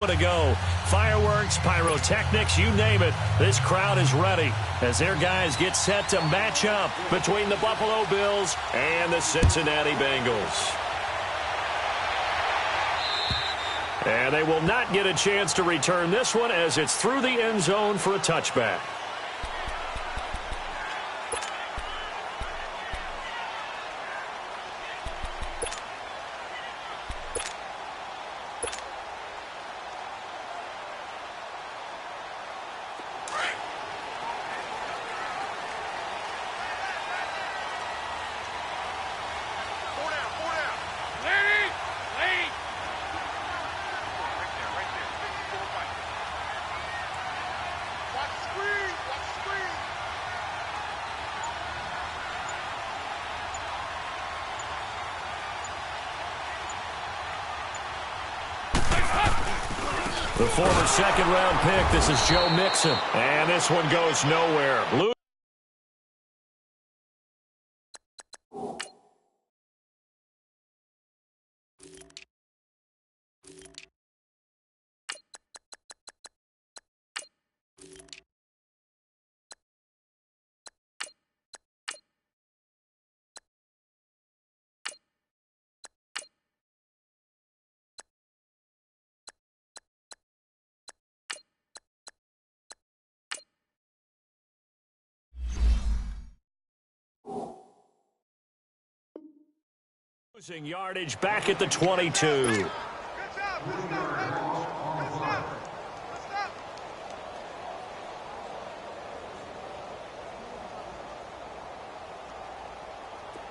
To go. Fireworks, pyrotechnics, you name it. This crowd is ready as their guys get set to match up between the Buffalo Bills and the Cincinnati Bengals. And they will not get a chance to return this one as it's through the end zone for a touchback. The former second-round pick, this is Joe Mixon. And this one goes nowhere. Losing yardage back at the 22.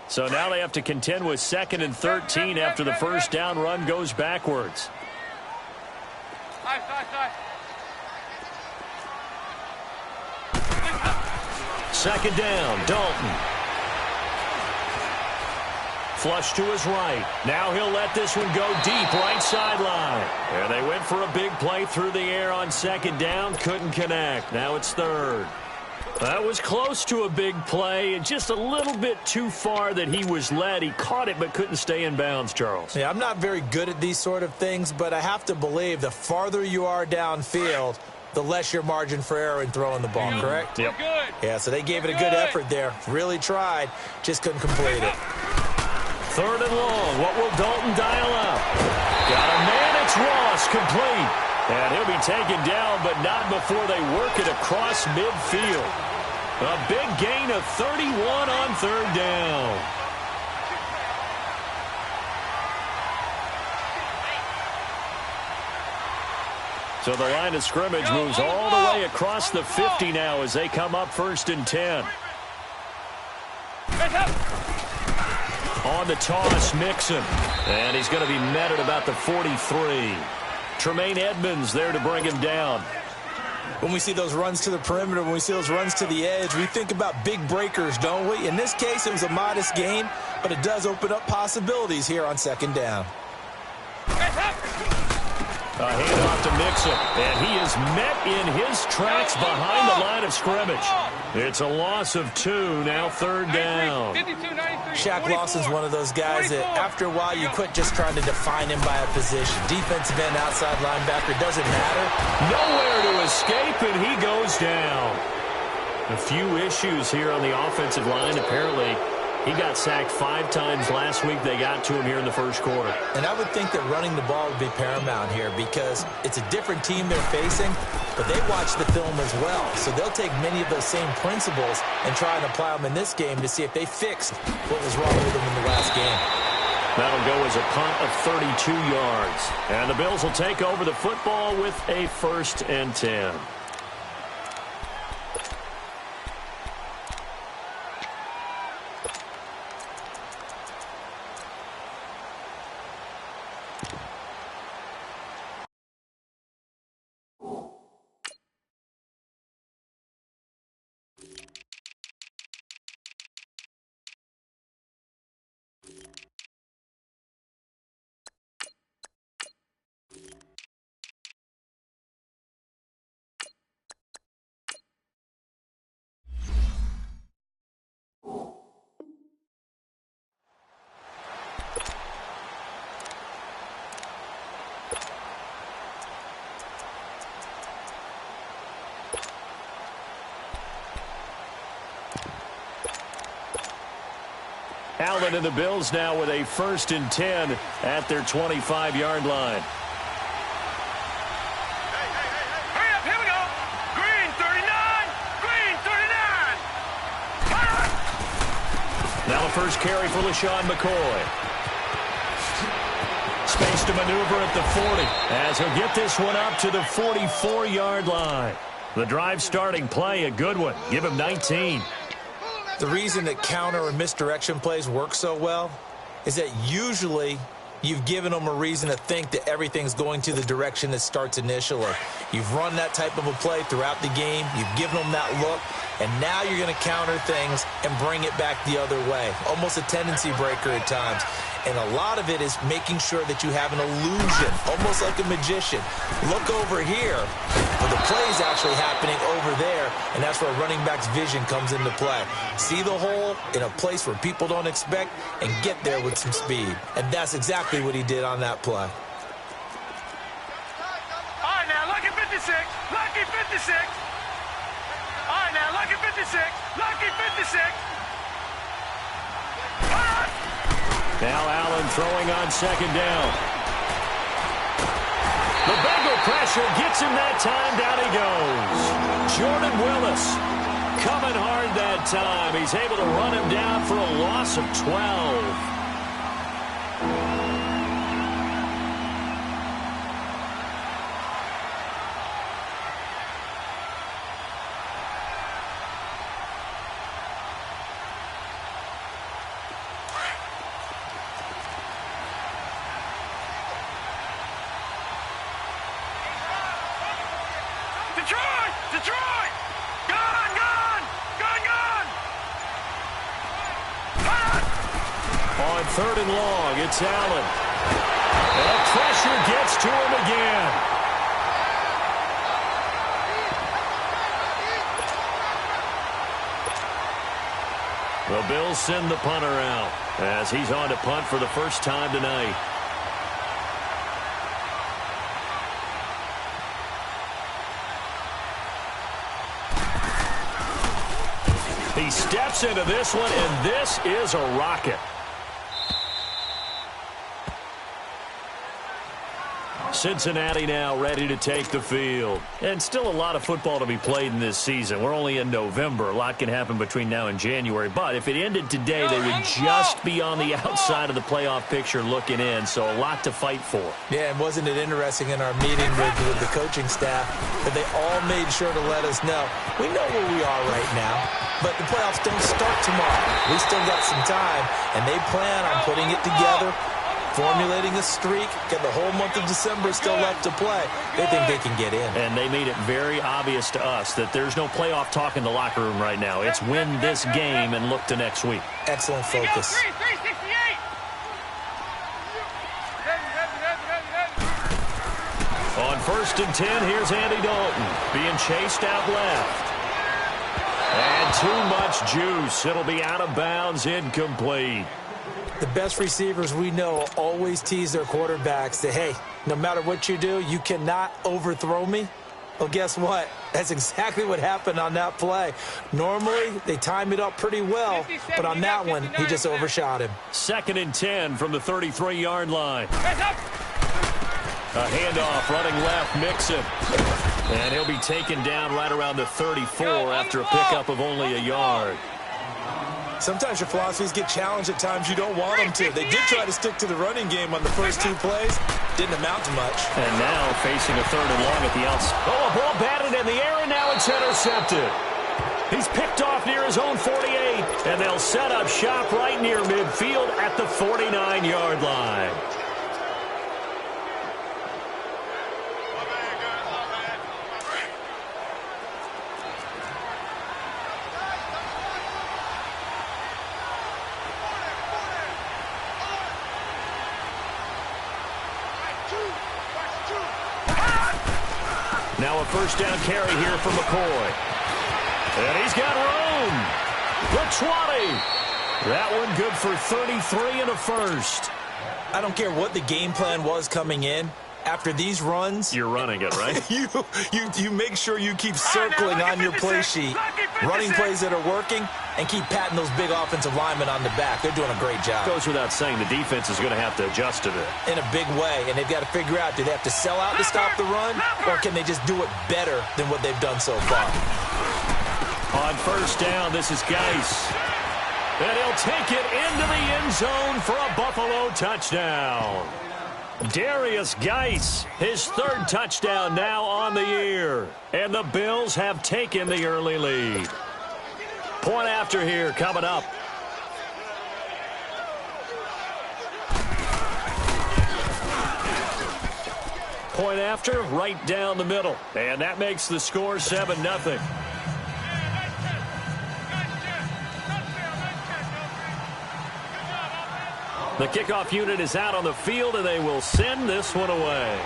So now they have to contend with 2nd and 13 after the first down run goes backwards. Second down, Dalton. Flush to his right. Now he'll let this one go deep right sideline. And they went for a big play through the air on second down. Couldn't connect. Now it's third. That was close to a big play and just a little bit too far that he was led. He caught it but couldn't stay in bounds, Charles. Yeah, I'm not very good at these sort of things, but I have to believe the farther you are downfield, the less your margin for error in throwing the ball, correct? Yep. Yeah, so they gave it a good effort there. Really tried. Just couldn't complete it. Third and long. What will Dalton dial up? Got a man. It's Ross. Complete. And he'll be taken down, but not before they work it across midfield. A big gain of 31 on third down. So the line of scrimmage moves all the way across the 50 now as they come up 1st and 10. On the toss, Mixon. And he's going to be met at about the 43. Tremaine Edmonds there to bring him down. When we see those runs to the perimeter, when we see those runs to the edge, we think about big breakers, don't we? In this case, it was a modest gain, but it does open up possibilities here on second down. A handoff to Mixon, and he is met in his tracks behind the line of scrimmage. It's a loss of 2, now third down. Shaq Lawson's one of those guys that after a while you quit just trying to define him by a position. Defensive end, outside linebacker, doesn't matter. Nowhere to escape, and he goes down. A few issues here on the offensive line, apparently. He got sacked 5 times last week. They got to him here in the first quarter. And I would think that running the ball would be paramount here because it's a different team they're facing, but they watch the film as well. So they'll take many of those same principles and try and apply them in this game to see if they fixed what was wrong with them in the last game. That'll go as a punt of 32 yards. And the Bills will take over the football with a 1st and 10. Allen and the Bills now with a 1st and 10 at their 25-yard line. Hurry up, here we go. Green 39, green 39. Now the first carry for LaShawn McCoy. Space to maneuver at the 40 as he'll get this one up to the 44-yard line. The drive starting play, a good one. Give him 19. The reason that counter and misdirection plays work so well is that usually you've given them a reason to think that everything's going to the direction that starts initially. You've run that type of a play throughout the game. You've given them that look, and now you're going to counter things and bring it back the other way. Almost a tendency breaker at times. And a lot of it is making sure that you have an illusion, almost like a magician. Look over here, but the play is actually happening over there, and that's where running back's vision comes into play. See the hole in a place where people don't expect and get there with some speed. And that's exactly what he did on that play. All right, now, lucky 56, lucky 56. All right, now, lucky 56, lucky 56. All right. Now Allen throwing on 2nd down. The Bengal pressure gets him that time. Down he goes. Jordan Willis coming hard that time. He's able to run him down for a loss of 12. Detroit! Gone, gone! Gone, gone! On 3rd and long, it's Allen. And pressure gets to him again. The Bills send the punter out as he's on to punt for the first time tonight. He steps into this one, and this is a rocket. Cincinnati now ready to take the field. And still a lot of football to be played in this season. We're only in November. A lot can happen between now and January. But if it ended today, they would just be on the outside of the playoff picture looking in. So a lot to fight for. Yeah, and wasn't it interesting in our meeting with the coaching staff that they all made sure to let us know, we know where we are right now, but the playoffs don't start tomorrow. We still got some time, and they plan on putting it together, formulating a streak, got the whole month of December still left to play. They think they can get in. And they made it very obvious to us that there's no playoff talk in the locker room right now. It's win this game and look to next week. Excellent focus. 368. On 1st and 10, here's Andy Dalton being chased out left. And too much juice. It'll be out of bounds, incomplete. The best receivers we know always tease their quarterbacks that, hey, no matter what you do, you cannot overthrow me. Well, guess what? That's exactly what happened on that play. Normally, they time it up pretty well, but on that one, he just overshot him. 2nd and 10 from the 33-yard line. A handoff running left, Mixon. And he'll be taken down right around the 34 after a pickup of only a yard. Sometimes your philosophies get challenged at times you don't want them to. They did try to stick to the running game on the first 2 plays. Didn't amount to much. And now facing a 3rd and long at the outside. Oh, a ball batted in the air, and now it's intercepted. He's picked off near his own 48, and they'll set up shop right near midfield at the 49-yard line. Now a 1st down carry here for McCoy. And he's got room. The 20. That one good for 33 and a 1st. I don't care what the game plan was coming in. After these runs, you're running it, right? you make sure you keep circling on your play sheet. Running plays that are working, and keep patting those big offensive linemen on the back. They're doing a great job. Goes without saying the defense is going to have to adjust to it. In a big way, and they've got to figure out, do they have to sell out to stop the run, or can they just do it better than what they've done so far? On first down, this is Geis. And he'll take it into the end zone for a Buffalo touchdown. Darius Geis, his third touchdown now on the year. And the Bills have taken the early lead. Point after here coming up. Point after, right down the middle. And that makes the score 7-0. The kickoff unit is out on the field, and they will send this one away.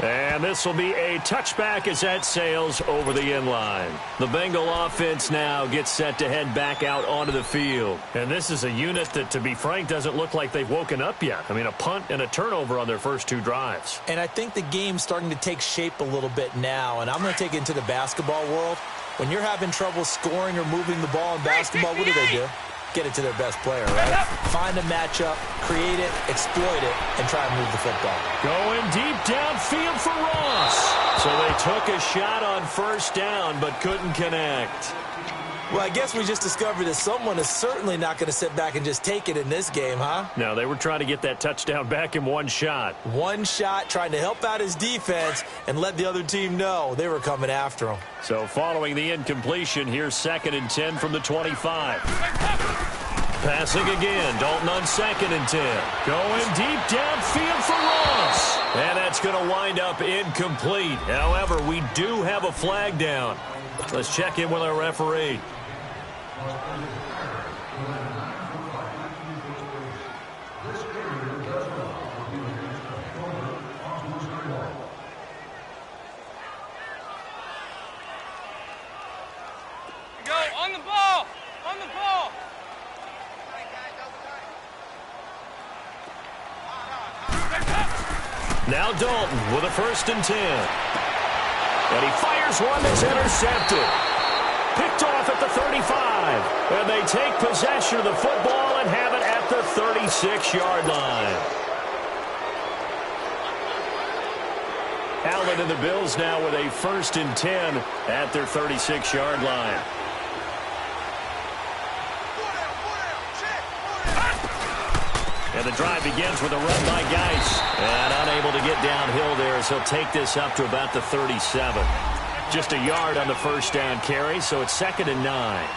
And this will be a touchback as that sails over the end line. The Bengal offense now gets set to head back out onto the field. And this is a unit that, to be frank, doesn't look like they've woken up yet. I mean, a punt and a turnover on their first two drives. And I think the game's starting to take shape a little bit now, and I'm going to take it into the basketball world. When you're having trouble scoring or moving the ball in basketball, what do? Get it to their best player, right? Find a matchup, create it, exploit it, and try and move the football. Going deep downfield for Ross. So they took a shot on first down, but couldn't connect. Well, I guess we just discovered that someone is certainly not going to sit back and just take it in this game, huh? No, they were trying to get that touchdown back in one shot. One shot, trying to help out his defense and let the other team know they were coming after him. So following the incompletion, here's 2nd and 10 from the 25. Passing again, Dalton on 2nd and 10. Going deep downfield for Ross. And that's going to wind up incomplete. However, we do have a flag down. Let's check in with our referee. Go, on the ball! On the ball! Now Dalton with a 1st and 10. And he fires one that's intercepted. Picked off at the 35. And they take possession of the football and have it at the 36-yard line. Allen and the Bills now with a 1st and 10 at their 36-yard line. And the drive begins with a run by Geis. And unable to get downhill there as he'll take this up to about the 37. Just a yard on the first down carry, so it's 2nd and 9.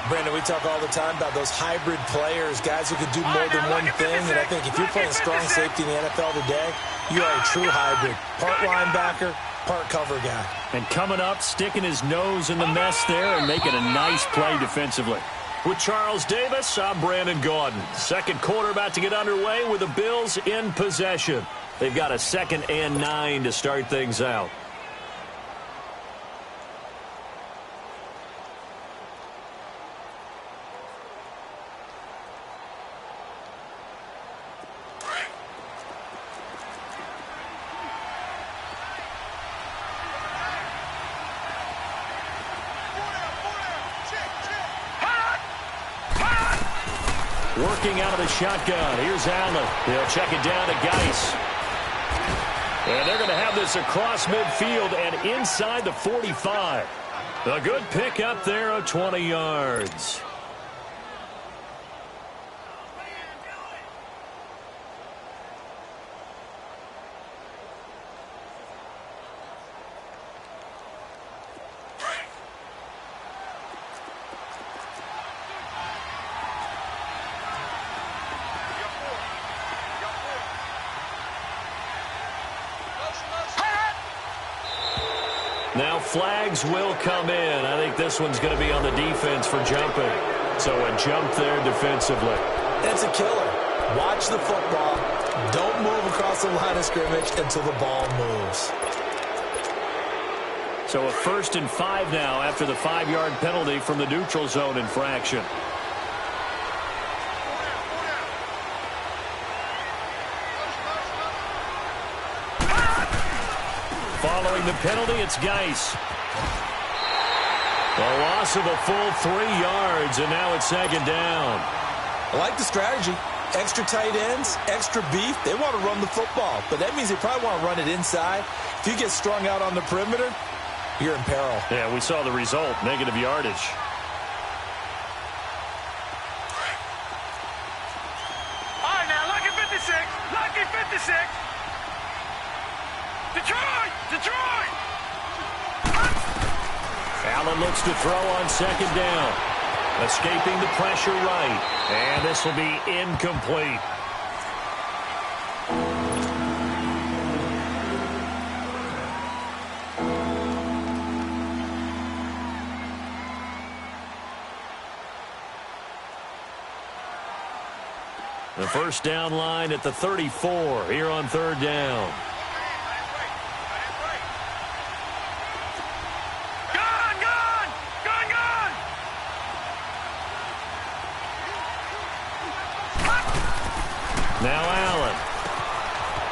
Brandon, we talk all the time about those hybrid players, guys who can do more than one thing. And I think if you're playing strong safety in the NFL today, you are a true hybrid. Part linebacker, part cover guy. And coming up, sticking his nose in the mess there and making a nice play defensively. With Charles Davis, I'm Brandon Gaudin. Second quarter about to get underway with the Bills in possession. They've got a 2nd and 9 to start things out. Working out of the shotgun. Here's Allen. He'll check it down to Geis. And they're going to have this across midfield and inside the 45. A good pick up there of 20 yards. Now flags will come in. I think this one's going to be on the defense for jumping. So a jump there defensively. That's a killer. Watch the football. Don't move across the line of scrimmage until the ball moves. So a 1st and 5 now after the 5-yard penalty from the neutral zone infraction. Following the penalty, it's Geis. A loss of a full 3 yards, and now it's second down. I like the strategy. Extra tight ends, extra beef. They want to run the football, but that means they probably want to run it inside. If you get strung out on the perimeter, you're in peril. Yeah, we saw the result, negative yardage. All right, now, lucky 56. Lucky 56. Detroit! Detroit! Allen looks to throw on second down. Escaping the pressure right. And this will be incomplete. The first down line at the 34 here on third down. Now Allen.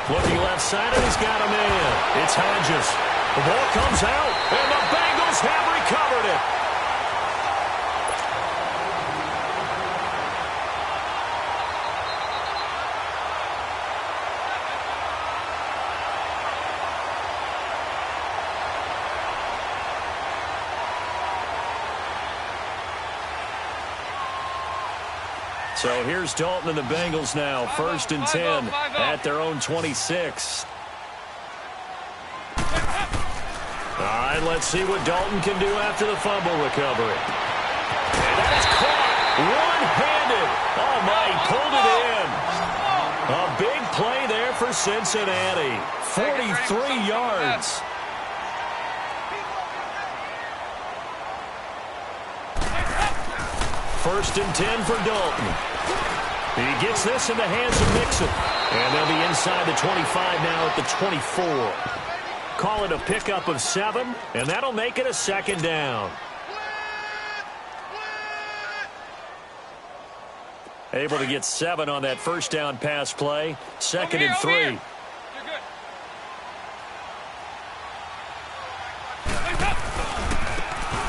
Looking left side, and he's got a man. It's Hodges. The ball comes out, and the Bengals have recovered it. So here's Dalton and the Bengals now, 1st and 10 at their own 26. All right, let's see what Dalton can do after the fumble recovery. And that is caught one-handed. Oh, my, he pulled it in. A big play there for Cincinnati. 43 yards. First and 10 for Dalton. He gets this in the hands of Mixon. And they'll be inside the 25 now at the 24. Call it a pickup of 7, and that'll make it a second down. Able to get 7 on that first down pass play. Second and 3.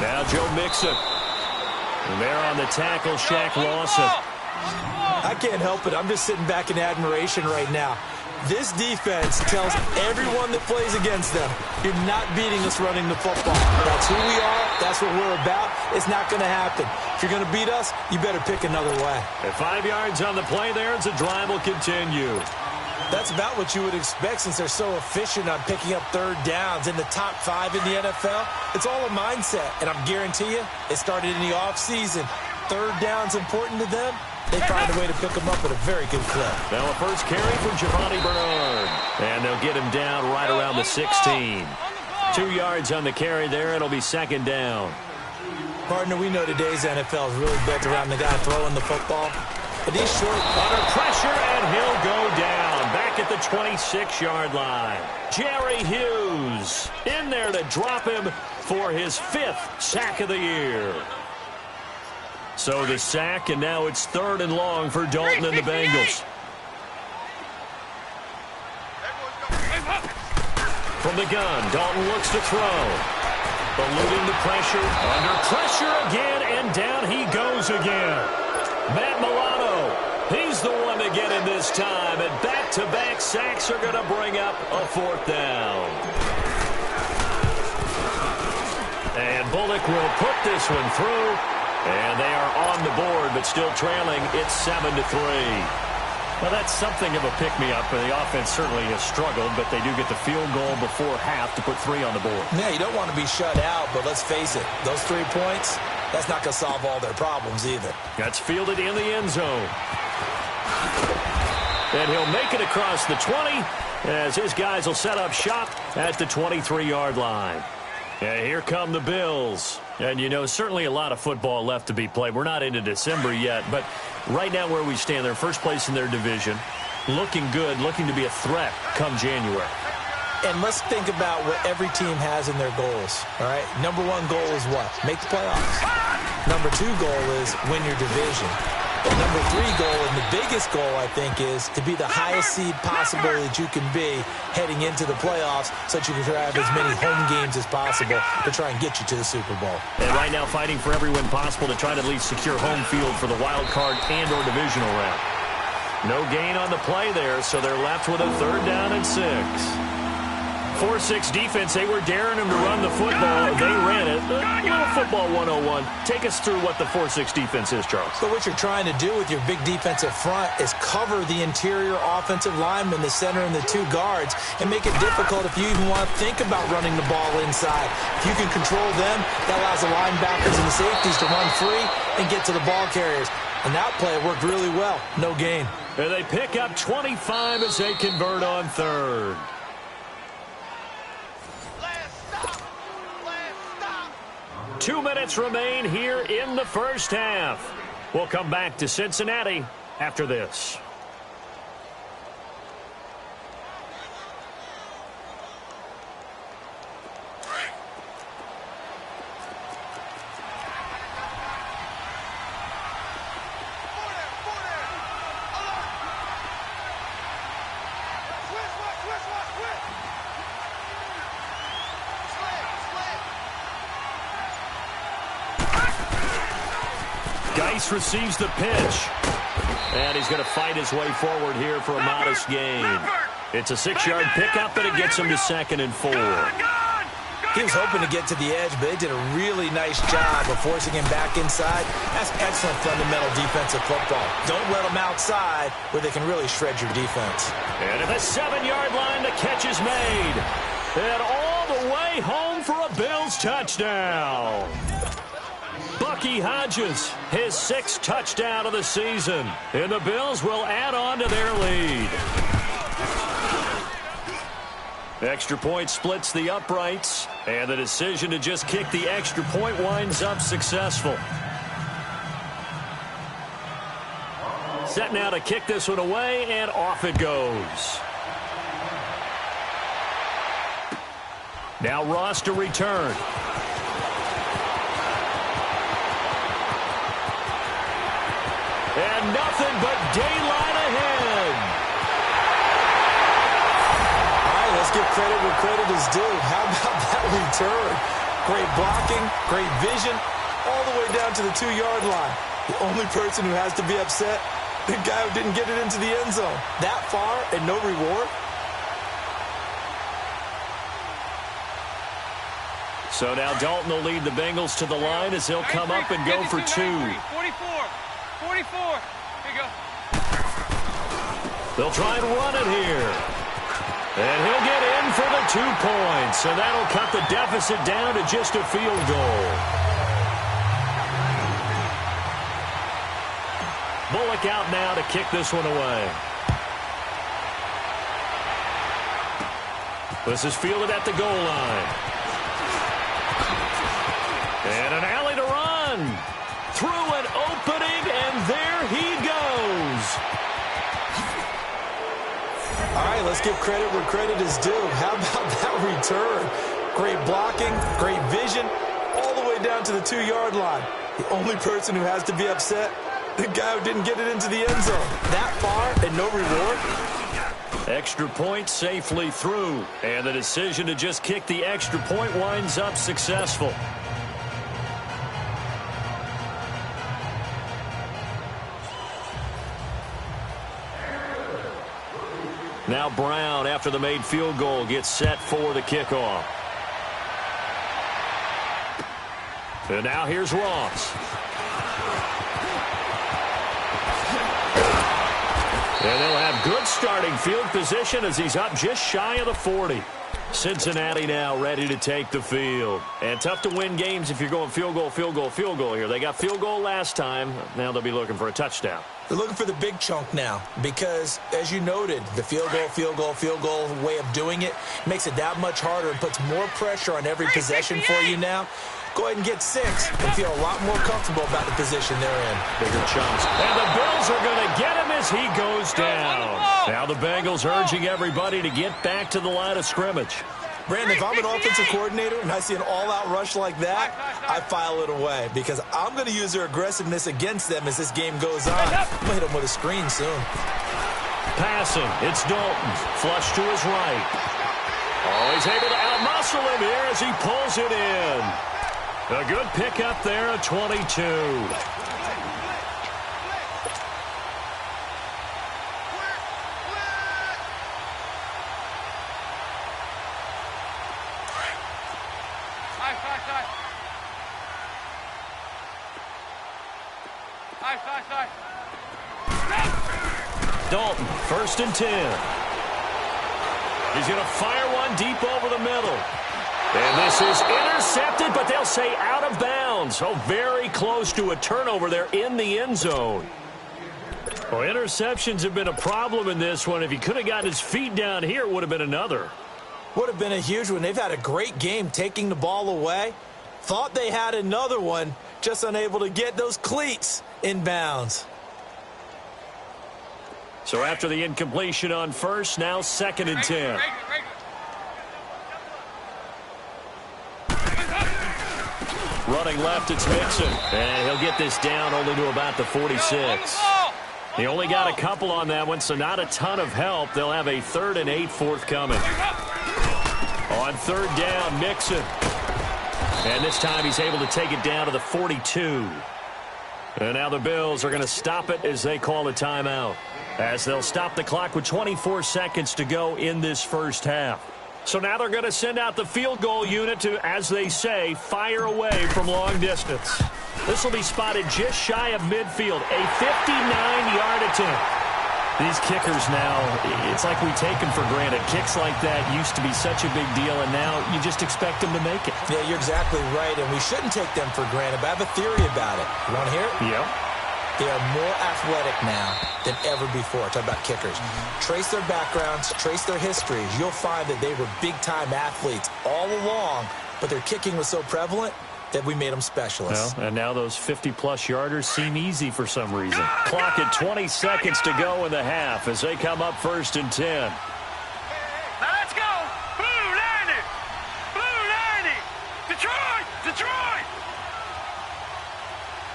Now Joe Mixon. And there on the tackle, Shaq Lawson. I can't help it. I'm just sitting back in admiration right now. This defense tells everyone that plays against them, you're not beating us running the football. That's who we are. That's what we're about. It's not going to happen. If you're going to beat us, you better pick another way. At 5 yards on the play there, as the drive will continue. That's about what you would expect since they're so efficient on picking up third downs in the top 5 in the NFL. It's all a mindset, and I'm guarantee you, it started in the offseason. Third down's important to them. They find a way to pick them up at a very good clip. Now a first carry for Giovanni Bernard. And they'll get him down right around the 16. 2 yards on the carry there. It'll be second down. Partner, we know today's NFL is really built around the guy throwing the football. But he's short. Under pressure, and he'll go down. Back at the 26-yard line. Jerry Hughes in there to drop him for his 5th sack of the year. So the sack, and now it's 3rd and long for Dalton and the Bengals. From the gun, Dalton looks to throw. Eluding the pressure, under pressure again, and down he goes again. Matt Milano, he's the one to get him this time, and back-to-back sacks are going to bring up a 4th down. And Bullock will put this one through. And they are on the board, but still trailing. It's 7-3. Well, that's something of a pick-me-up. The offense certainly has struggled, but they do get the field goal before half to put 3 on the board. Yeah, you don't want to be shut out, but let's face it, those 3 points, that's not going to solve all their problems either. That's fielded in the end zone. And he'll make it across the 20 as his guys will set up shop at the 23-yard line. And here come the Bills. And, you know, certainly a lot of football left to be played. We're not into December yet, but right now where we stand, they're first place in their division. Looking good, looking to be a threat come January. And let's think about what every team has in their goals, all right? Number 1 goal is what? Make the playoffs. Number 2 goal is win your division. Number 3 goal, and the biggest goal, I think, is to be the highest seed possible that you can be heading into the playoffs so that you can have as many home games as possible to try and get you to the Super Bowl. And right now fighting for every win possible to try to at least secure home field for the wild card and or divisional round. No gain on the play there, so they're left with a 3rd down and 6. 4-6 defense, they were daring them to run the football. They ran it. A little football 101. Take us through what the 4-6 defense is, Charles. So what you're trying to do with your big defensive front is cover the interior offensive linemen, the center and the 2 guards, and make it difficult if you even want to think about running the ball inside. If you can control them, that allows the linebackers and the safeties to run free and get to the ball carriers. And that play worked really well. No gain. And they pick up 25 as they convert on 3rd. 2 minutes remain here in the first half. We'll come back to Cincinnati after this. Geis receives the pitch. And he's going to fight his way forward here for a modest gain. It's a 6-yard pickup, and it gets him to 2nd and 4. He was hoping to get to the edge, but they did a really nice job of forcing him back inside. That's excellent fundamental defensive football. Don't let them outside where they can really shred your defense. And at the 7-yard line, the catch is made. And all the way home for a Bills touchdown. Bucky Hodges, his 6th touchdown of the season. And the Bills will add on to their lead. Extra point splits the uprights, and the decision to just kick the extra point winds up successful. Set now to kick this one away, and off it goes. Now Ross to return. And nothing but daylight ahead. All right, let's give credit where credit is due. How about that return? Great blocking, great vision, all the way down to the 2-yard line. The only person who has to be upset, the guy who didn't get it into the end zone. That far and no reward? So now Dalton will lead the Bengals to the line as he'll come up and go for 2. 44. Here you go. They'll try and run it here. And he'll get in for the 2 points. And that'll cut the deficit down to just a field goal. Bullock out now to kick this one away. This is fielded at the goal line. And an alley to run. Through an opening, and there he goes. All right, let's give credit where credit is due. How about that return? Great blocking, great vision, all the way down to the 2-yard line. The only person who has to be upset, the guy who didn't get it into the end zone. That far and no reward? Extra point safely through, and the decision to just kick the extra point winds up successful. Now Brown, after the made field goal, gets set for the kickoff. And now here's Ross. And they'll have good starting field position as he's up just shy of the 40. Cincinnati now ready to take the field. And tough to win games if you're going field goal, field goal, field goal here. They got field goal last time. Now they'll be looking for a touchdown. They're looking for the big chunk now because, as you noted, the field goal way of doing it makes it that much harder and puts more pressure on every possession for you now. Go ahead and get 6 and feel a lot more comfortable about the position they're in. Bigger chunks. And the Bills are going to get him as he goes down. Now the Bengals urging everybody to get back to the line of scrimmage. Brandon, if I'm an offensive coordinator and I see an all-out rush like that, I file it away because I'm going to use their aggressiveness against them as this game goes on. I'm going to hit them with a screen soon. Passing, it's Dalton. Flush to his right. Oh, he's able to outmuscle him here as he pulls it in. A good pickup there at 22. Dalton, 1st and 10. He's going to fire one deep over the middle. And this is intercepted, but they'll say out of bounds. Oh, very close to a turnover there in the end zone. Well, interceptions have been a problem in this one. If he could have gotten his feet down here, it would have been another. Would have been a huge one. They've had a great game taking the ball away. Thought they had another one, just unable to get those cleats in bounds. So after the incompletion on first, now 2nd and 10. Running left, it's Mixon. And he'll get this down only to about the 46. He only got a couple on that one, so not a ton of help. They'll have a 3rd and 8 forthcoming. On 3rd down, Mixon. And this time he's able to take it down to the 42. And now the Bills are going to stop it as they call a timeout, as they'll stop the clock with 24 seconds to go in this first half. So now they're going to send out the field goal unit to, as they say, fire away from long distance. This will be spotted just shy of midfield, a 59-yard attempt. These kickers now, it's like we take them for granted. Kicks like that used to be such a big deal, and now you just expect them to make it. Yeah, you're exactly right, and we shouldn't take them for granted, but I have a theory about it. You want to hear it? Yep. They are more athletic now than ever before. Talk about kickers. Trace their backgrounds, trace their histories. You'll find that they were big-time athletes all along, but their kicking was so prevalent that we made them specialists. Well, and now those 50-plus yarders seem easy for some reason. Clock at 20 seconds to go in the half as they come up 1st and 10. Now let's go! Blue 90! Blue 90! Detroit! Detroit!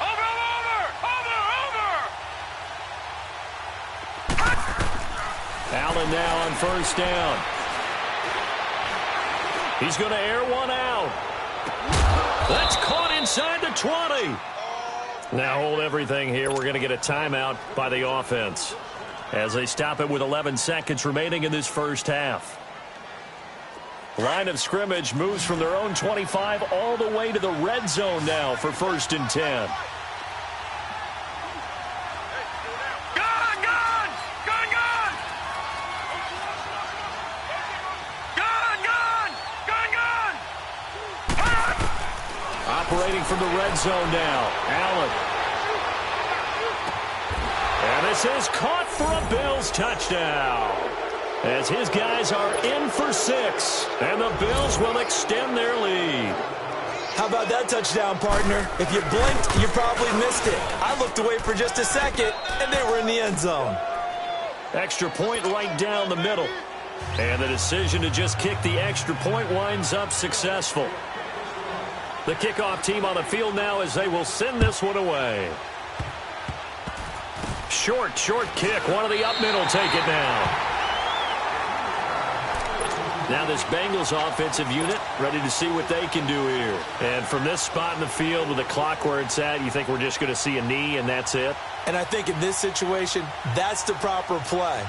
Over, over! Over, over! Allen now on 1st down. He's going to air one out. That's caught inside the 20. Now hold everything here. We're going to get a timeout by the offense as they stop it with 11 seconds remaining in this first half. Line of scrimmage moves from their own 25 all the way to the red zone now for 1st and 10. Operating from the red zone now, Allen. And this is caught for a Bills touchdown, as his guys are in for 6, and the Bills will extend their lead. How about that touchdown, partner? If you blinked, you probably missed it. I looked away for just a second, and they were in the end zone. Extra point right down the middle. And the decision to just kick the extra point winds up successful. The kickoff team on the field now as they will send this one away. Short kick. One of the up middle take it now. Now this Bengals offensive unit ready to see what they can do here. And from this spot in the field with the clock where it's at, you think we're just going to see a knee and that's it? And I think in this situation, that's the proper play.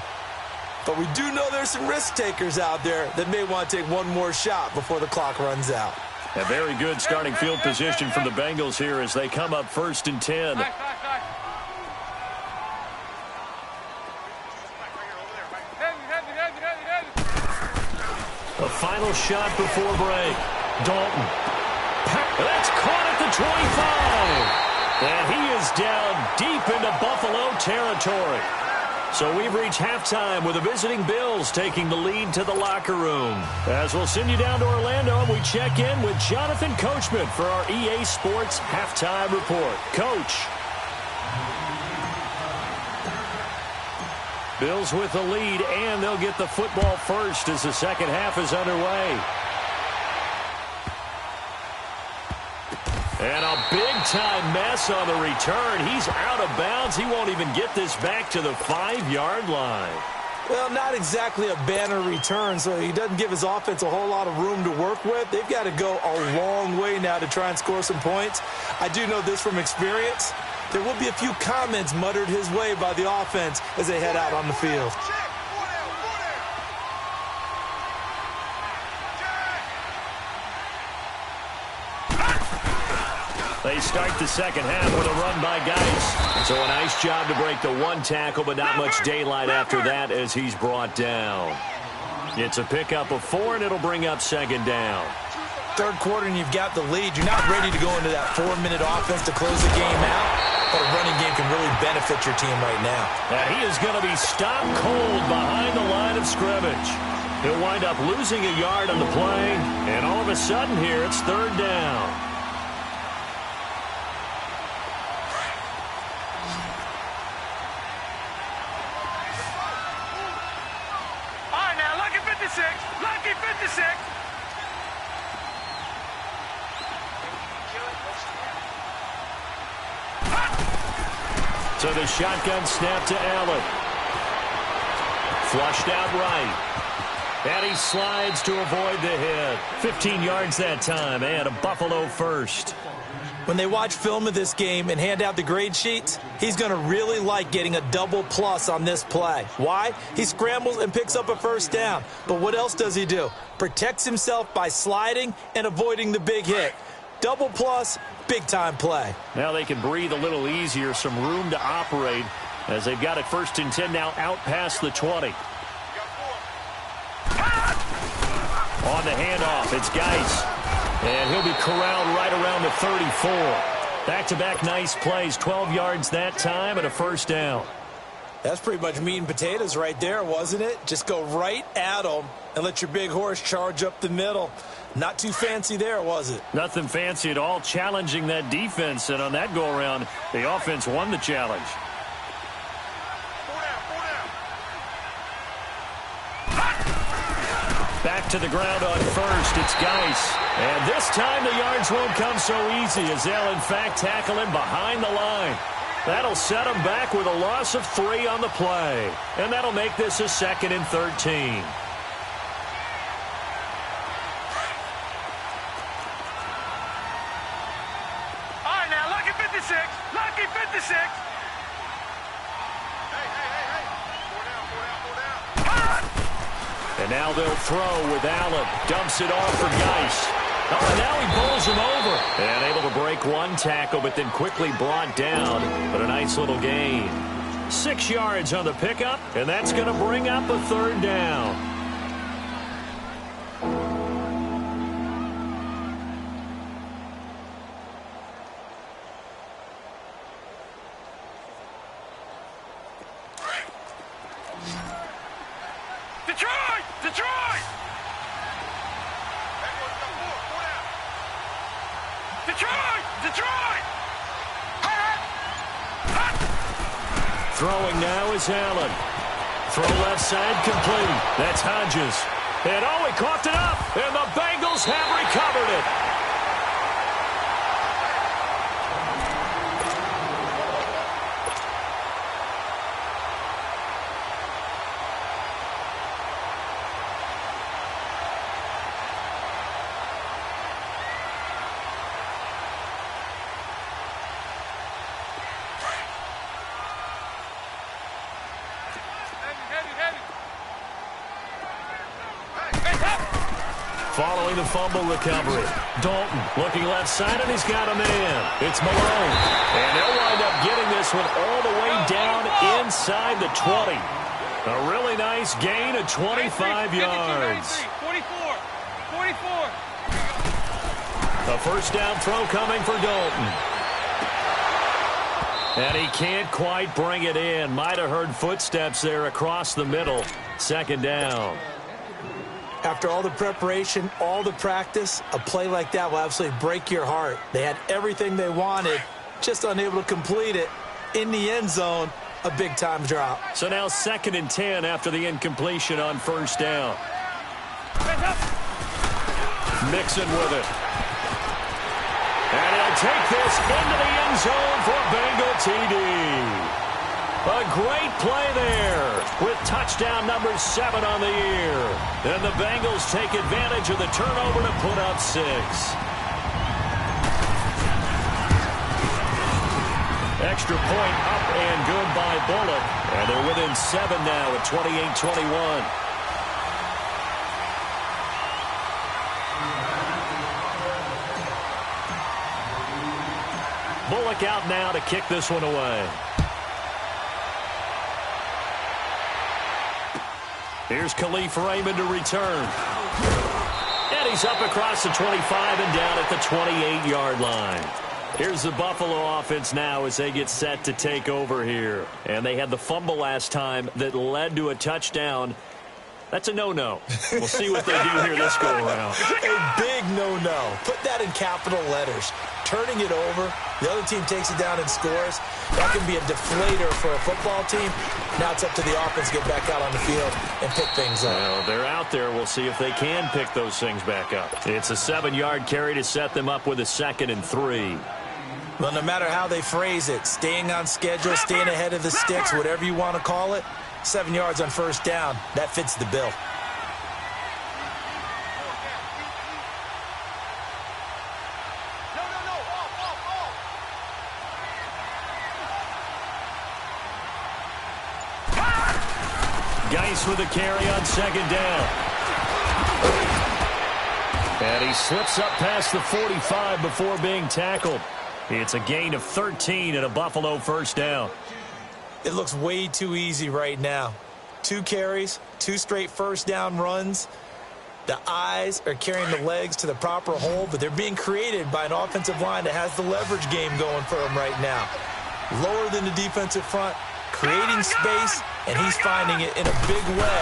But we do know there's some risk takers out there that may want to take one more shot before the clock runs out. A very good starting field position from the Bengals here as they come up 1st and 10. A final shot before break. Dalton. That's caught at the 25. And he is down deep into Buffalo territory. So we've reached halftime with the visiting Bills taking the lead to the locker room. As we'll send you down to Orlando, we check in with Jonathan Coachman for our EA Sports Halftime Report. Coach. Bills with the lead, and they'll get the football first as the second half is underway. And a big-time mess on the return. He's out of bounds. He won't even get this back to the 5-yard line. Well, not exactly a banner return, so he doesn't give his offense a whole lot of room to work with. They've got to go a long way now to try and score some points. I do know this from experience. There will be a few comments muttered his way by the offense as they head out on the field. They start the second half with a run by Geis. So a nice job to break the one tackle, but not much daylight after that as he's brought down. It's a pickup of 4, and it'll bring up second down. Third quarter, and you've got the lead. You're not ready to go into that 4-minute offense to close the game out, but a running game can really benefit your team right now. And he is going to be stopped cold behind the line of scrimmage. He'll wind up losing a yard on the play, and all of a sudden here it's third down. Lucky 56. So the shotgun snap to Allen. Flushed out right. And he slides to avoid the hit. 15 yards that time, and a Buffalo first. When they watch film of this game and hand out the grade sheets, he's going to really like getting a double plus on this play. Why? He scrambles and picks up a first down. But what else does he do? Protects himself by sliding and avoiding the big hit. Double plus, big-time play. Now they can breathe a little easier, some room to operate as they've got it 1st and 10 now out past the 20. On the handoff, it's Geis. And he'll be corralled right around the 34. Back-to-back nice plays, 12 yards that time and a first down. That's pretty much meat and potatoes right there, wasn't it? Just go right at them and let your big horse charge up the middle. Not too fancy there, was it? Nothing fancy at all, challenging that defense. And on that go-around, the offense won the challenge. Back to the ground on first. It's Geis. And this time the yards won't come so easy as they'll, in fact, tackle him behind the line. That'll set him back with a loss of 3 on the play. And that'll make this a 2nd and 13. All right, now, lucky 56. Lucky 56. And now they'll throw with Allen. Dumps it off for Geis. Oh, and now he bowls him over. And able to break one tackle, but then quickly brought down. But a nice little gain. 6 yards on the pickup, and that's going to bring up a third down. Throwing now is Allen. Throw left side complete. That's Hodges. And oh, he coughed it up. And the Bengals have recovered it. Following the fumble recovery. Dalton looking left side, and he's got a man. It's Malone. And they'll wind up getting this one all the way down inside the 20. A really nice gain of 25 yards. 44. 44. A first down throw coming for Dalton. And he can't quite bring it in. Might have heard footsteps there across the middle. Second down. After all the preparation, all the practice, a play like that will absolutely break your heart. They had everything they wanted, just unable to complete it. In the end zone, a big-time drop. So now 2nd and 10 after the incompletion on first down. Mixon with it. And he'll will take this into the end zone for Bengal TD. A great play there with touchdown number 7 on the year. And the Bengals take advantage of the turnover to put up 6. Extra point up and good by Bullock. And they're within 7 now at 28-21. Bullock out now to kick this one away. Here's Khalif Raymond to return. And he's up across the 25 and down at the 28-yard line. Here's the Buffalo offense now as they get set to take over here. And they had the fumble last time that led to a touchdown. That's a no-no. We'll see what they do here this go-around. A big no-no. Put that in capital letters. Turning it over, the other team takes it down and scores. That can be a deflator for a football team. Now it's up to the offense to get back out on the field and pick things up. Well, they're out there. We'll see if they can pick those things back up. It's a 7-yard carry to set them up with a 2nd and 3. Well, no matter how they phrase it, staying on schedule, staying ahead of the sticks, whatever you want to call it, 7 yards on first down, that fits the bill. Geis with a carry on 2nd down. And he slips up past the 45 before being tackled. It's a gain of 13 and a Buffalo first down. It looks way too easy right now. 2 carries, 2 straight first down runs. The eyes are carrying the legs to the proper hole, but they're being created by an offensive line that has the leverage game going for them right now. Lower than the defensive front, creating space, and he's finding it in a big way.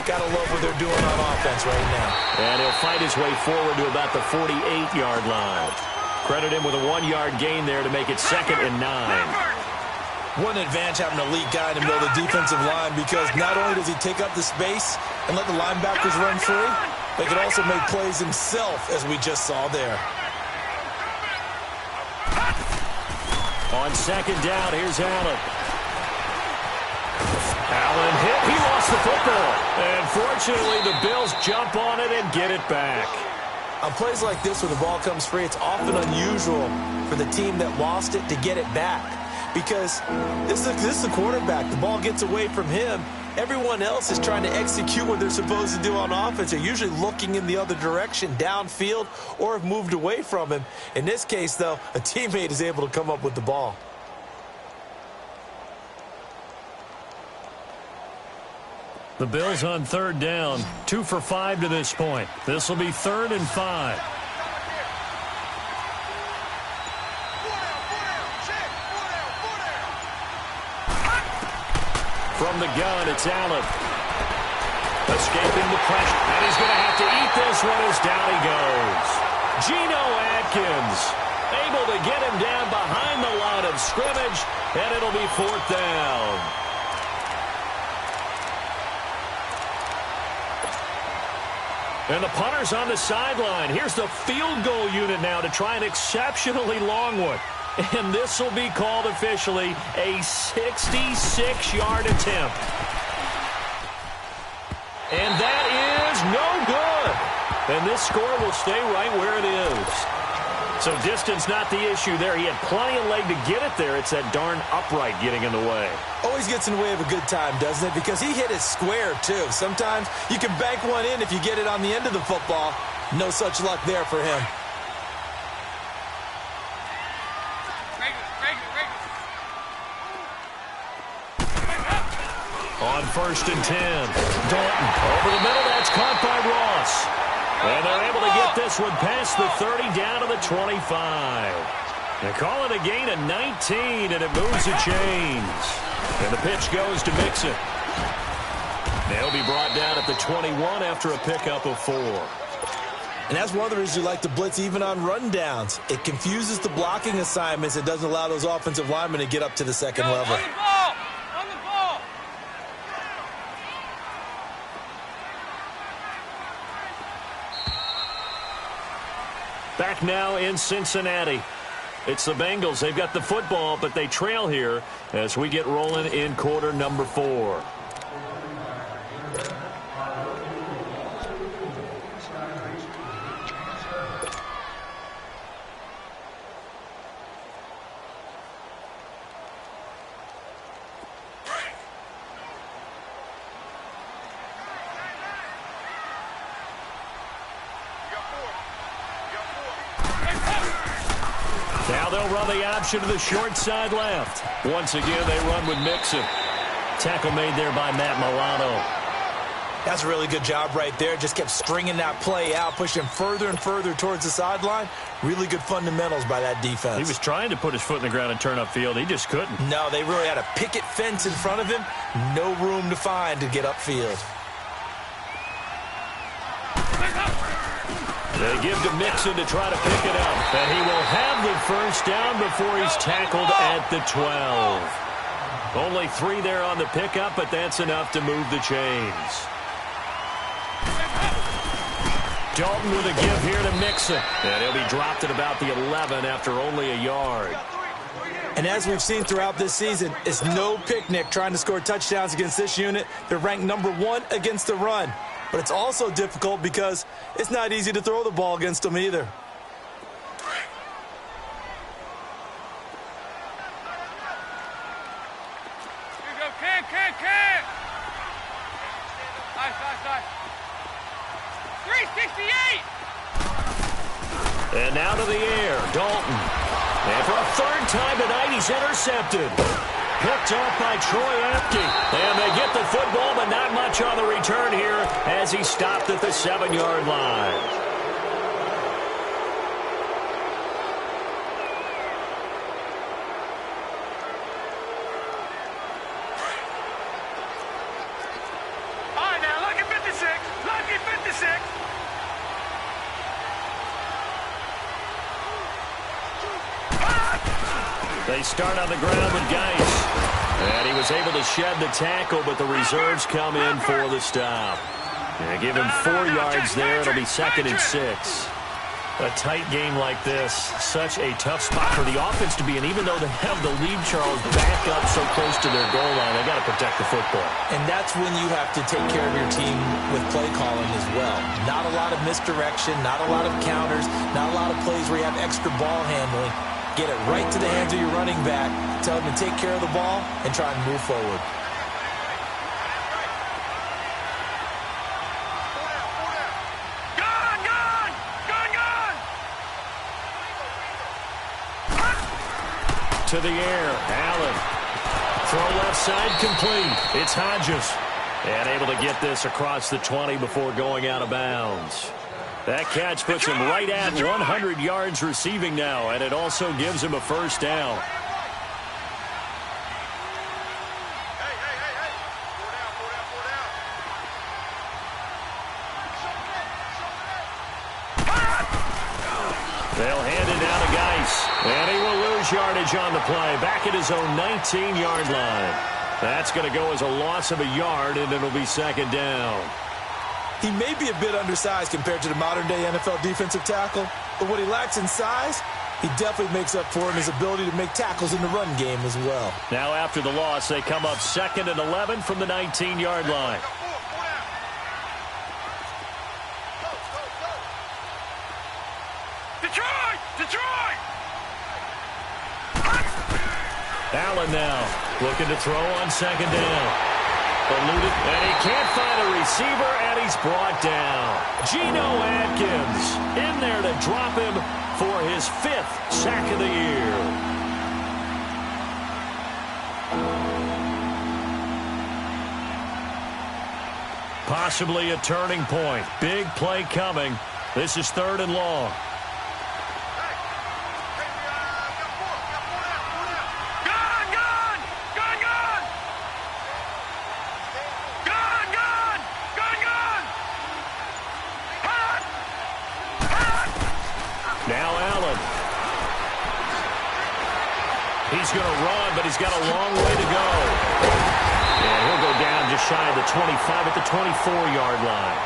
Gotta love what they're doing on offense right now. And he'll fight his way forward to about the 48-yard line. Credit him with a 1-yard gain there to make it 2nd and 9. What an advantage having an elite guy in the middle of the defensive line, because not only does he take up the space and let the linebackers run free, but he can also make plays himself, as we just saw there. On 2nd down, here's Allen. Allen hit. He lost the football. And fortunately, the Bills jump on it and get it back. On plays like this where the ball comes free, it's often unusual for the team that lost it to get it back. Because this is the quarterback. The ball gets away from him. Everyone else is trying to execute what they're supposed to do on offense. They're usually looking in the other direction, downfield, or have moved away from him. In this case, though, a teammate is able to come up with the ball. The Bills on 3rd down, 2 for 5 to this point. This will be 3rd and 5. From the gun, it's Allen. Escaping the pressure. And he's going to have to eat this one as down he goes. Geno Atkins able to get him down behind the line of scrimmage, and it'll be 4th down. And the punter's on the sideline. Here's the field goal unit now to try an exceptionally long one. And this will be called officially a 66-yard attempt. And that is no good. And this score will stay right where it is. So distance not the issue there. He had plenty of leg to get it there. It's that darn upright getting in the way. Always gets in the way of a good time, doesn't it? Because he hit it square, too. Sometimes you can bank one in if you get it on the end of the football. No such luck there for him. On 1st and 10. Dalton over the middle. That's caught by Ross. And they're able to get this one past the 30 down to the 25. They call it a gain of 19, and it moves the chains. And the pitch goes to Mixon. They'll be brought down at the 21 after a pickup of 4. And that's one of the reasons you like to blitz even on rundowns. It confuses the blocking assignments. It doesn't allow those offensive linemen to get up to the second level. Back now in Cincinnati. It's the Bengals. They've got the football, but they trail here as we get rolling in quarter number 4. Now they'll run the option to the short side left. Once again, they run with Mixon. Tackle made there by Matt Milano. That's a really good job right there. Just kept stringing that play out, pushing him further and further towards the sideline. Really good fundamentals by that defense. He was trying to put his foot in the ground and turn upfield. He just couldn't. No, they really had a picket fence in front of him. No room to find to get upfield. They give to Mixon to try to pick it up. And he will have the first down before he's tackled at the 12. Only 3 there on the pickup, but that's enough to move the chains. Dalton with a give here to Mixon. And he'll be dropped at about the 11 after only a yard. And as we've seen throughout this season, it's no picnic trying to score touchdowns against this unit. They're ranked number 1 against the run. But it's also difficult because it's not easy to throw the ball against them either. Here you go, Cam. Nice. 368. And now to the air, Dalton. And for a 3rd time tonight, he's intercepted. Picked off by Troy Apke. And they get the football, but not much on the return here as he stopped at the 7-yard line. All right, now, lucky 56. Lucky 56. They start on the ground with Geis. And he was able to shed the tackle, but the reserves come in for the stop. And give him 4 yards there. It'll be 2nd and 6. A tight game like this, such a tough spot for the offense to be in. Even though they have the lead, Charles, back up so close to their goal line, they got to protect the football. And that's when you have to take care of your team with play calling as well. Not a lot of misdirection, not a lot of counters, not a lot of plays where you have extra ball handling. Get it right to the hands of your running back, tell him to take care of the ball, and try and move forward. To the air, Allen. Throw left side complete. It's Hodges. And able to get this across the 20 before going out of bounds. That catch puts him right at 100 yards receiving now, and it also gives him a first down. They'll hand it down to Geis. And he will lose yardage on the play. Back at his own 19-yard line. That's going to go as a loss of a yard, and it'll be 2nd down. He may be a bit undersized compared to the modern-day NFL defensive tackle, but what he lacks in size, he definitely makes up for in his ability to make tackles in the run game as well. Now after the loss, they come up 2nd and 11 from the 19-yard line. Detroit! Allen now looking to throw on 2nd down. Eluded, and he can't find a receiver, and he's brought down. Geno Atkins in there to drop him for his 5th sack of the year. Possibly a turning point. Big play coming. This is 3rd and long. Now Allen. He's going to run, but he's got a long way to go. And he'll go down just shy of the 25 at the 24-yard line.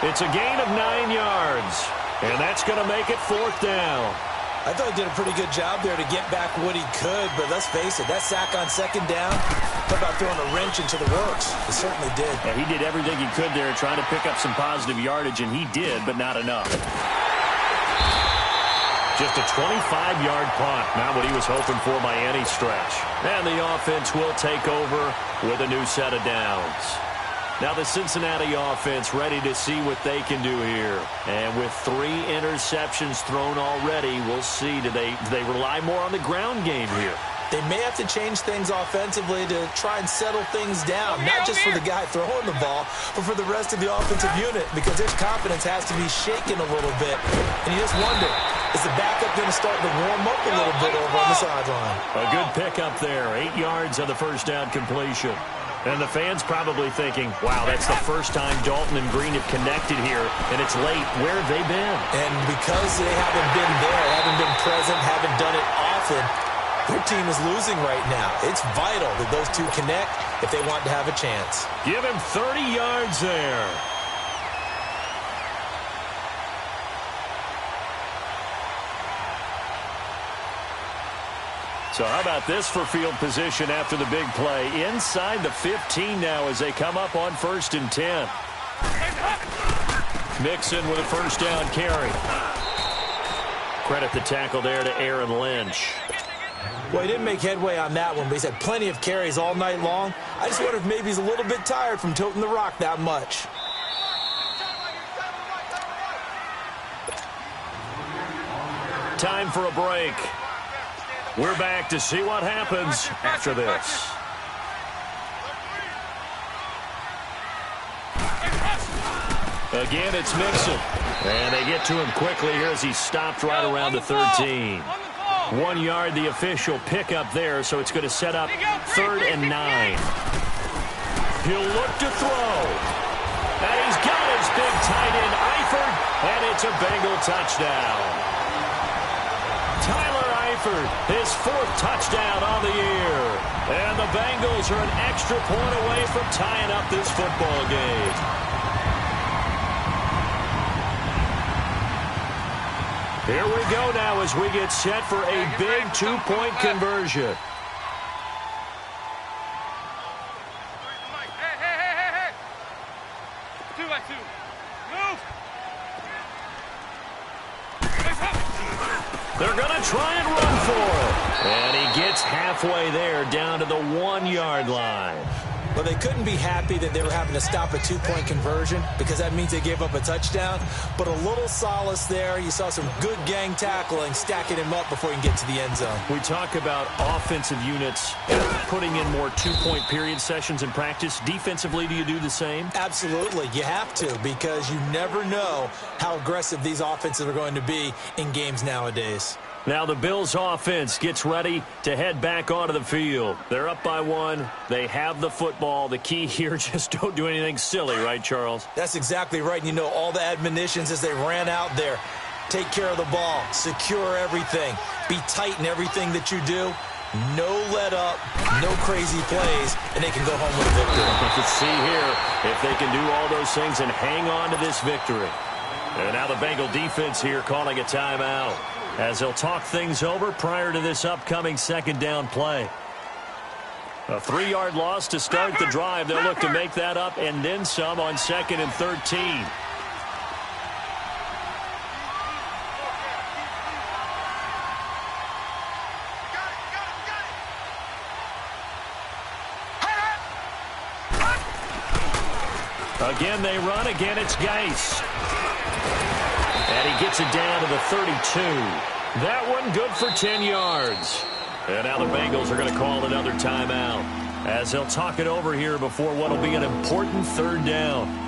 It's a gain of 9 yards, and that's going to make it 4th down. I thought he did a pretty good job there to get back what he could, but let's face it, that sack on second down, talk about throwing a wrench into the works. He certainly did. Yeah, he did everything he could there trying to pick up some positive yardage, and he did, but not enough. Just a 25-yard punt, not what he was hoping for by any stretch. And the offense will take over with a new set of downs. Now the Cincinnati offense ready to see what they can do here. And with 3 interceptions thrown already, we'll see. Do they rely more on the ground game here? They may have to change things offensively to try and settle things down, not just for the guy throwing the ball, but for the rest of the offensive unit, because their confidence has to be shaken a little bit. And you just wonder, is the backup going to start to warm up a little bit over on the sideline? A good pickup there, 8 yards on the first down completion. And the fans probably thinking, wow, that's the first time Dalton and Green have connected here, and it's late. Where have they been? And because they haven't been there, haven't been present, haven't done it often, their team is losing right now. It's vital that those two connect if they want to have a chance. Give him 30 yards there. So how about this for field position after the big play? Inside the 15 now as they come up on 1st and 10. Mixon with a first down carry. Credit the tackle there to Aaron Lynch. Well, he didn't make headway on that one, but he's had plenty of carries all night long. I just wonder if maybe he's a little bit tired from toting the rock that much. Time for a break. We're back to see what happens after this. Again, it's Mixon. And they get to him quickly here as he stopped right around the 13. 1 yard, the official pickup there, so it's going to set up 3rd and 9. He'll look to throw. And he's got his big tight end, Eifert, and it's a Bengal touchdown. Tyler Eifert, his 4th touchdown on the year. And the Bengals are an extra point away from tying up this football game. Here we go now as we get set for a big 2-point conversion. Hey. 2x2. Move. They're going to try and run for it. And he gets halfway there down to the 1 yard line. Well, they couldn't be happy that they were having to stop a 2-point conversion because that means they gave up a touchdown. But a little solace there. You saw some good gang tackling, stacking him up before he can get to the end zone. We talk about offensive units putting in more 2-point period sessions in practice. Defensively, do you do the same? Absolutely. You have to because you never know how aggressive these offenses are going to be in games nowadays. Now the Bills offense gets ready to head back onto the field. They're up by 1. They have the football. The key here, just don't do anything silly, right, Charles? That's exactly right. And you know all the admonitions as they ran out there. Take care of the ball. Secure everything. Be tight in everything that you do. No let up, no crazy plays, and they can go home with a victory. Let's see here if they can do all those things and hang on to this victory. And now the Bengal defense here calling a timeout, as they'll talk things over prior to this upcoming 2nd down play. A 3-yard loss to start the drive. They'll look to make that up and then some on 2nd and 13. Again, they run. Again, it's Geis. And he gets it down to the 32. That one good for 10 yards. And now the Bengals are going to call another timeout, as they'll talk it over here before what will be an important 3rd down.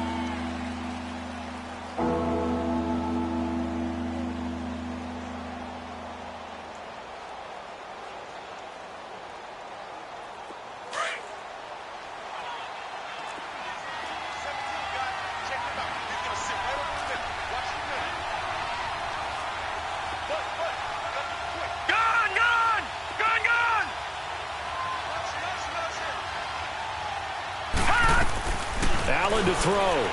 Allen to throw.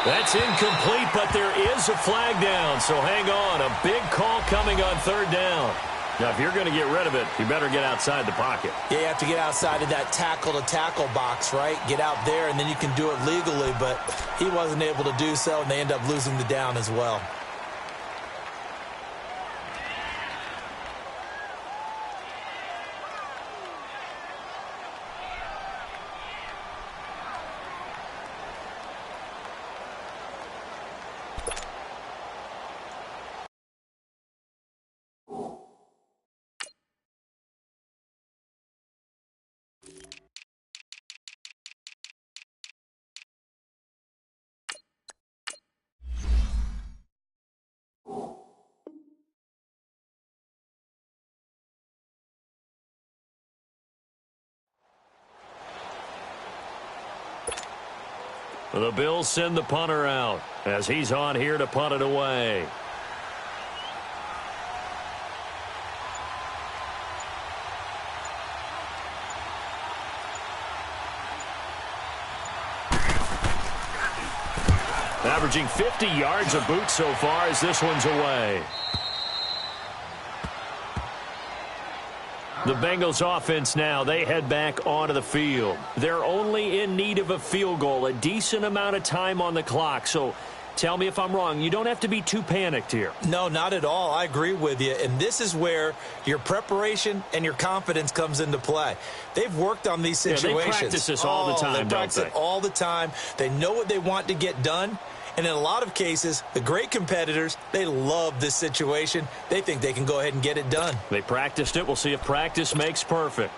That's incomplete, but there is a flag down, so hang on. A big call coming on third down. Now, if you're going to get rid of it, you better get outside the pocket. Yeah, you have to get outside of that tackle-to-tackle box, right? Get out there, and then you can do it legally, but he wasn't able to do so, and they end up losing the down as well. The Bills send the punter out as he's on here to punt it away. Averaging 50 yards a boot so far as this one's away. The Bengals offense now, they head back onto the field. They're only in need of a field goal, a decent amount of time on the clock. So tell me if I'm wrong. You don't have to be too panicked here. No, not at all. I agree with you. And this is where your preparation and your confidence comes into play. They've worked on these situations. Yeah, they practice this all the time, they practice it all the time. They know what they want to get done. And in a lot of cases, the great competitors, they love this situation. They think they can go ahead and get it done. They practiced it. We'll see if practice makes perfect.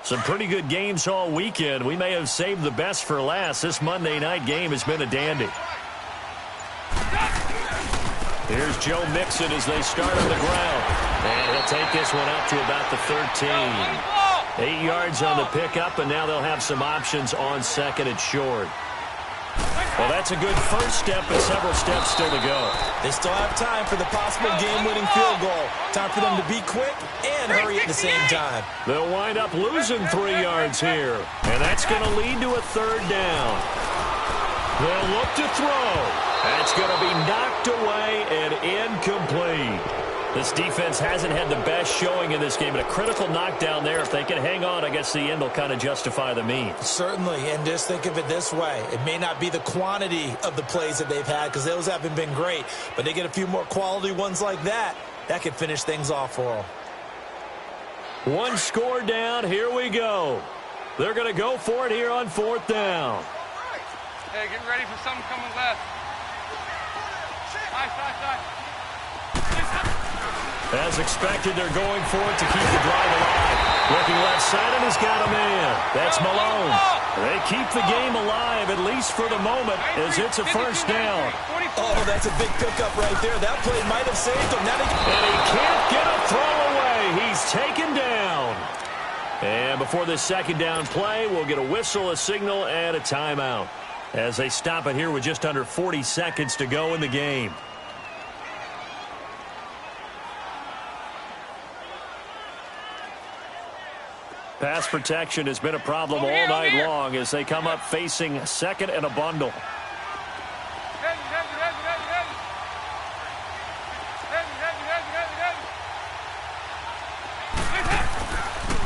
Some pretty good games all weekend. We may have saved the best for last. This Monday night game has been a dandy. Here's Joe Mixon as they start on the ground. And he'll take this one up to about the 13. 8 yards on the pickup, and now they'll have some options on second and short. Well, that's a good first step, but several steps still to go. They still have time for the possible game-winning field goal. Time for them to be quick and hurry at the same time. They'll wind up losing 3 yards here, and that's going to lead to a third down. They'll look to throw. That's going to be knocked away and incomplete. This defense hasn't had the best showing in this game, but a critical knockdown there. If they can hang on, I guess the end will kind of justify the means. Certainly, and just think of it this way. It may not be the quantity of the plays that they've had because those haven't been great, but they get a few more quality ones like that. That could finish things off for them. One score down. Here we go. They're going to go for it here on fourth down. Hey, get ready for something coming left. Side. As expected, they're going for it to keep the drive alive. Looking left side, and he's got a man. That's Malone. They keep the game alive, at least for the moment, as it's a first down. Oh, that's a big pickup right there. That play might have saved him. And he can't get a throw away. He's taken down. And before this second down play, we'll get a whistle, a signal, and a timeout as they stop it here with just under 40 seconds to go in the game. Pass protection has been a problem all night long as they come up facing second and a bundle.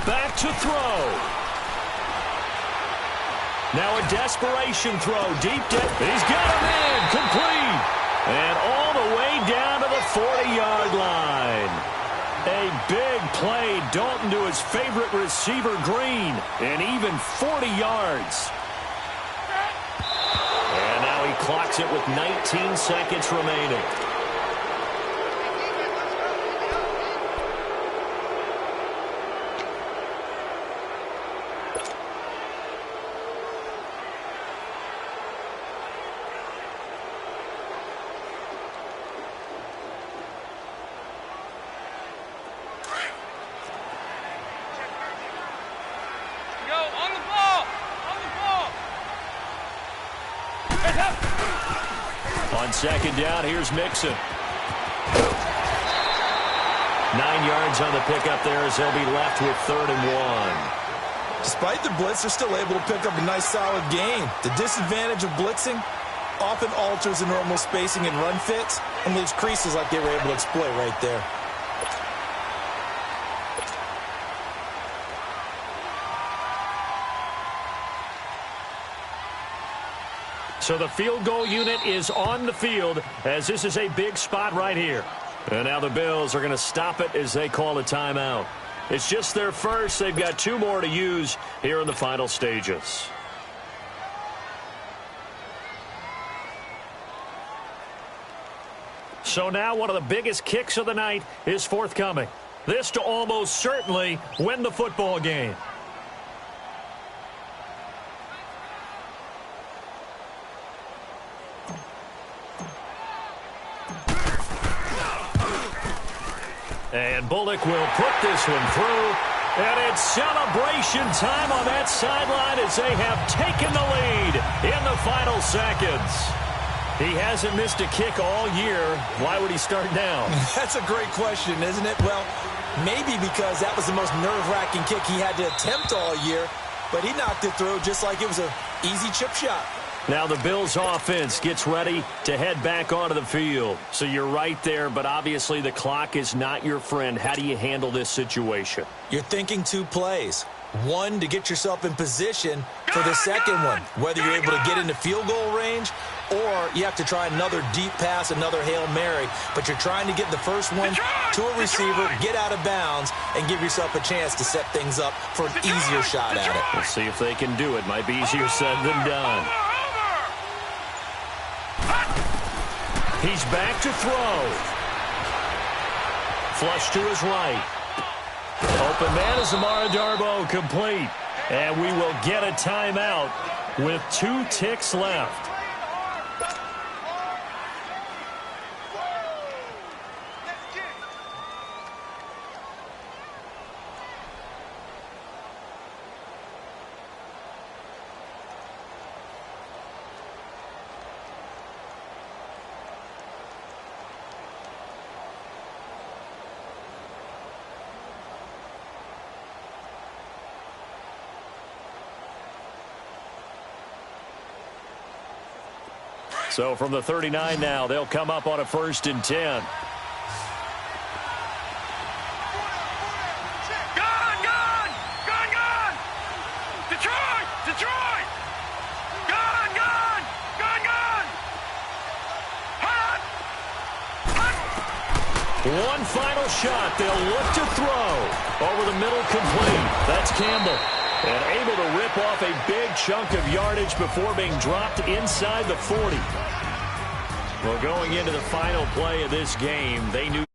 Back to throw. Now a desperation throw. Deep dip. He's got a man. Complete. And all the way down to the 40-yard line. A big play. Dalton to his favorite receiver, Green. And even 40 yards. And now he clocks it with 19 seconds remaining. On second down, here's Mixon. 9 yards on the pickup there as they'll be left with 3rd and 1. Despite the blitz, they're still able to pick up a nice, solid gain. The disadvantage of blitzing often alters the normal spacing and run fits and leaves creases like they were able to exploit right there. So the field goal unit is on the field as this is a big spot right here. And now the Bills are going to stop it as they call a timeout. It's just their first. They've got 2 more to use here in the final stages. So now one of the biggest kicks of the night is forthcoming. This to almost certainly win the football game. And Bullock will put this one through. And it's celebration time on that sideline as they have taken the lead in the final seconds. He hasn't missed a kick all year. Why would he start now? That's a great question, isn't it? Well, maybe because that was the most nerve-wracking kick he had to attempt all year, but he knocked it through just like it was an easy chip shot. Now the Bills offense gets ready to head back onto the field. So you're right there, but obviously the clock is not your friend. How do you handle this situation? You're thinking 2 plays. One, to get yourself in position for the second one, whether you're able to get into field goal range or you have to try another deep pass, another Hail Mary. But you're trying to get the first one to a receiver, get out of bounds, and give yourself a chance to set things up for an easier shot at it. We'll see if they can do it. Might be easier said than done. He's back to throw. Flush to his right. Open man is Amara Darboh, complete. And we will get a timeout with 2 ticks left. So from the 39 now, they'll come up on a 1st and 10. Gone! Detroit! Gone! Hot! One final shot. They'll look to throw. Over the middle, complete. That's Campbell. And able to rip off a big chunk of yardage before being dropped inside the 40. Well, going into the final play of this game, they knew